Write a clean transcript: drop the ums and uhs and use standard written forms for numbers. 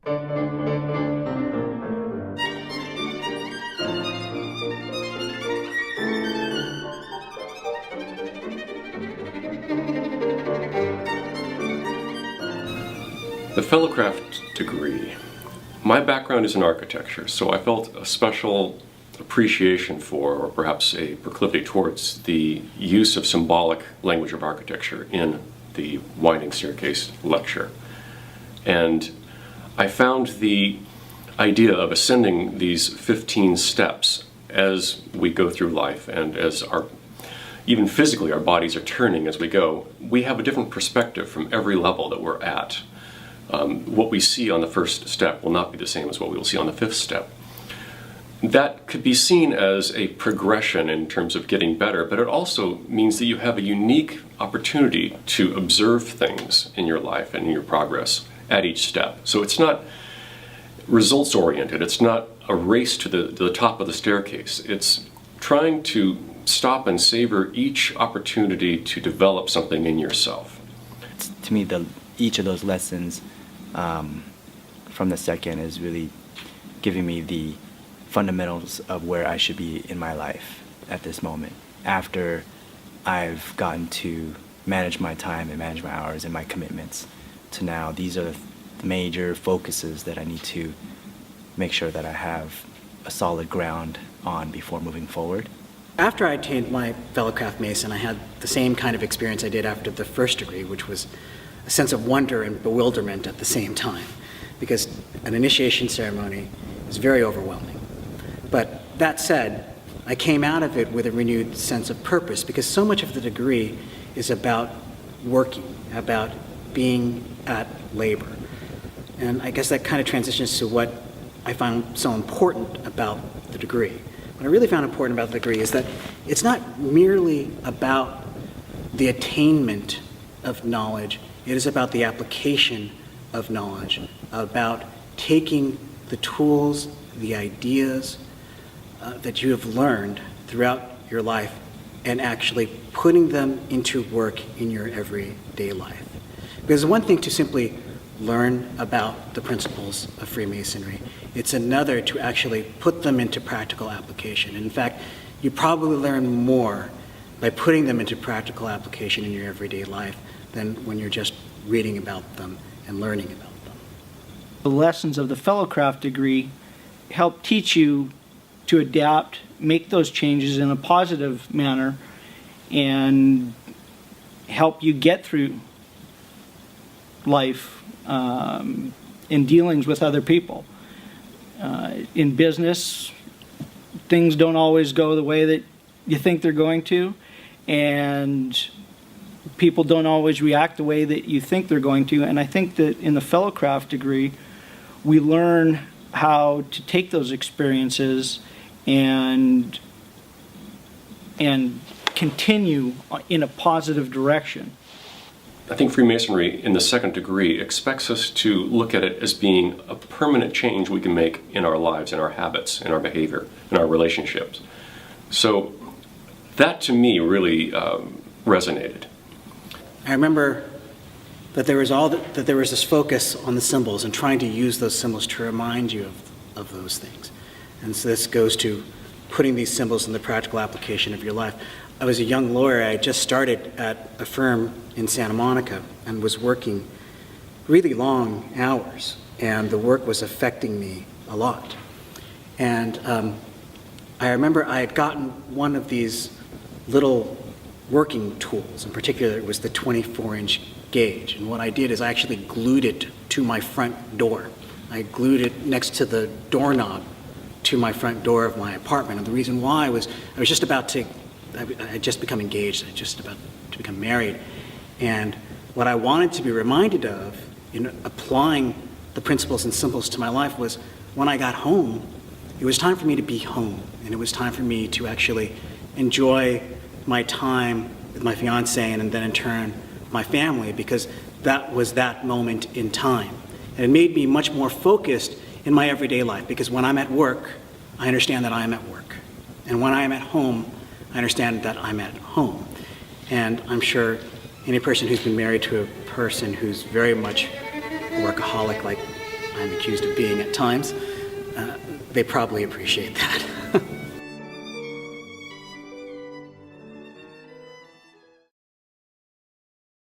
The fellowcraft degree. My background is in architecture, so I felt a special appreciation for, or perhaps a proclivity towards, the use of symbolic language of architecture in the winding staircase lecture. And I found the idea of ascending these 15 steps as we go through life, and as even physically our bodies are turning as we go, we have a different perspective from every level that we're at. What we see on the first step will not be the same as what we will see on the fifth step. That could be seen as a progression in terms of getting better, but it also means that you have a unique opportunity to observe things in your life and in your progress at each step. So it's not results oriented, it's not a race to the top of the staircase. It's trying to stop and savor each opportunity to develop something in yourself. To me, each of those lessons from the second is really giving me the fundamentals of where I should be in my life at this moment. After I've gotten to manage my time and manage my hours and my commitments, to now these are the major focuses that I need to make sure that I have a solid ground on before moving forward. After I attained my fellowcraft Mason, I had the same kind of experience I did after the first degree, which was a sense of wonder and bewilderment at the same time, because an initiation ceremony is very overwhelming. But that said, I came out of it with a renewed sense of purpose, because so much of the degree is about working, about being at labor. And I guess that kind of transitions to what I found so important about the degree. What I really found important about the degree is that it's not merely about the attainment of knowledge, it is about the application of knowledge, about taking the tools, the ideas that you have learned throughout your life and actually putting them into work in your everyday life. Because it's one thing to simply learn about the principles of Freemasonry. It's another to actually put them into practical application. And in fact, you probably learn more by putting them into practical application in your everyday life than when you're just reading about them and learning about them. The lessons of the fellowcraft degree help teach you to adapt, make those changes in a positive manner, and help you get through life in dealings with other people. In business, things don't always go the way that you think they're going to, and people don't always react the way that you think they're going to. And I think that in the fellowcraft degree, we learn how to take those experiences and continue in a positive direction. I think Freemasonry in the second degree expects us to look at it as being a permanent change we can make in our lives, in our habits, in our behavior, in our relationships. So that to me really resonated. I remember that there was this focus on the symbols and trying to use those symbols to remind you of those things. And so this goes to putting these symbols in the practical application of your life. I was a young lawyer. I had just started at a firm in Santa Monica and was working really long hours, and the work was affecting me a lot. And I remember I had gotten one of these little working tools. In particular, it was the 24-inch gauge. And what I did is I actually glued it to my front door. I glued it next to the doorknob to my front door of my apartment. And the reason why was I had just become engaged, I was just about to become married. And what I wanted to be reminded of in applying the principles and symbols to my life was when I got home, it was time for me to be home. And it was time for me to actually enjoy my time with my fiance and then in turn my family, because that was that moment in time. And it made me much more focused in my everyday life, because when I'm at work, I understand that I am at work. And when I am at home, I understand that I'm at home. And I'm sure any person who's been married to a person who's very much a workaholic like I'm accused of being at times, they probably appreciate that.